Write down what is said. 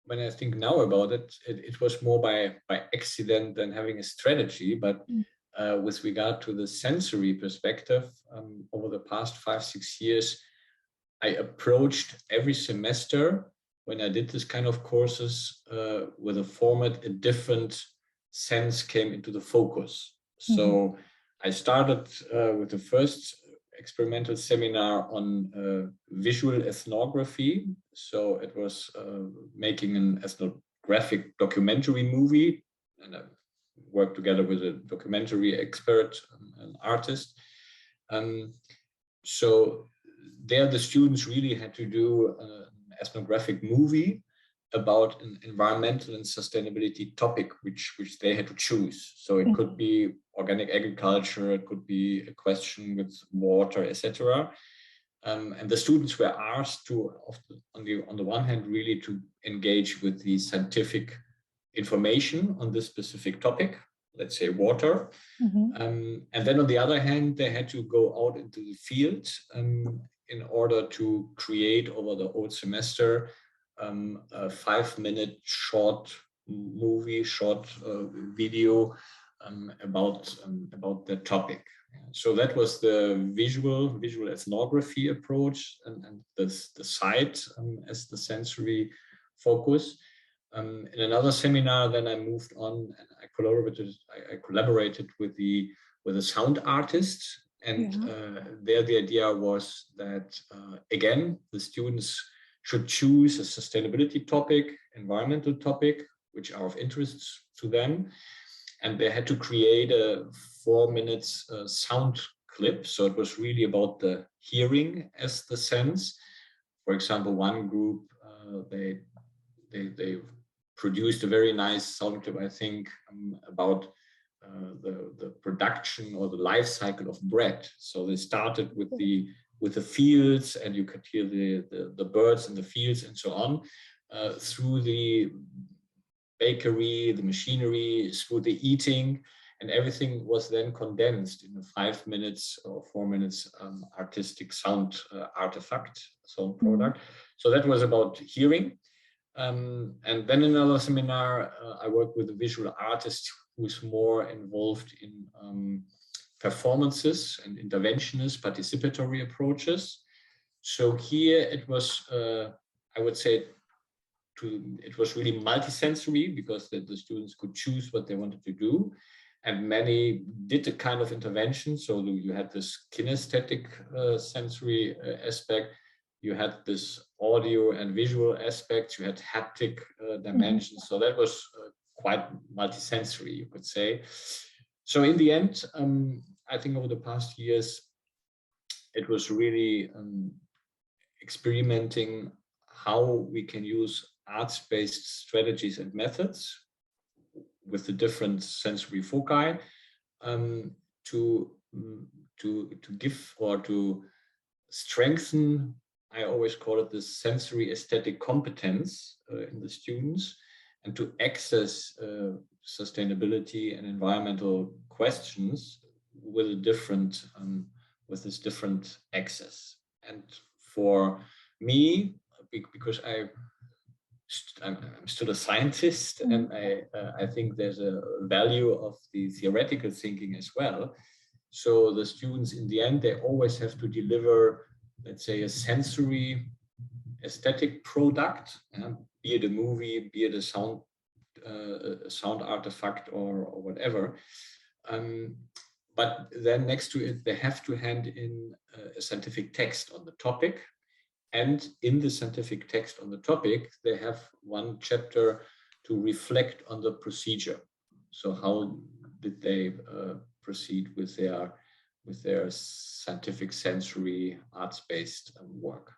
when I think now about it, it was more by accident than having a strategy. But with regard to the sensory perspective, over the past 5-6 years, I approached every semester when I did this kind of courses with a format, a different sense came into the focus. So I started with the first experimental seminar on visual ethnography. So it was making an ethnographic documentary movie, and I worked together with a documentary expert, an artist. So there the students really had to do an ethnographic movie about an environmental and sustainability topic, which they had to choose. So it could be organic agriculture, it could be a question with water, etc. And the students were asked to, on the one hand, really to engage with the scientific information on this specific topic, let's say water. And then on the other hand, they had to go out into the field in order to create over the whole semester a 5-minute short movie, short video about the topic. So that was the visual ethnography approach, and the sight as the sensory focus. In another seminar, then I moved on and I collaborated with a sound artist. And there the idea was that, again, the students should choose a sustainability topic, environmental topic, which are of interest to them. And they had to create a 4-minute sound clip. So it was really about the hearing as the sense. For example, one group, they produced a very nice sound clip, I think, about the production or the life cycle of bread. So they started with the fields, and you could hear the birds in the fields and so on, through the bakery, the machinery, through the eating, and everything was then condensed in a 5 minutes or 4 minutes artistic sound artifact, sound product. So that was about hearing. And then in another seminar, I worked with a visual artist who's more involved in performances and interventionist participatory approaches. So here it was, I would say, it was really multisensory, because the students could choose what they wanted to do. And many did a kind of intervention. So you had this kinesthetic sensory aspect. You had this audio and visual aspects. You had haptic dimensions. So that was quite multisensory, you could say. So in the end, I think over the past years, it was really experimenting how we can use arts-based strategies and methods with the different sensory foci to give or to strengthen, I always call it, this sensory aesthetic competence in the students, and to access sustainability and environmental questions with a different with this different access. And for me, because I'm still a scientist, and I think there's a value of the theoretical thinking as well. So the students, in the end, they always have to deliver, let's say, a sensory aesthetic product, be it a movie, be it a sound artifact or whatever. But then next to it, they have to hand in a scientific text on the topic. And in the scientific text on the topic, they have one chapter to reflect on the procedure. So how did they proceed with their scientific sensory arts-based work?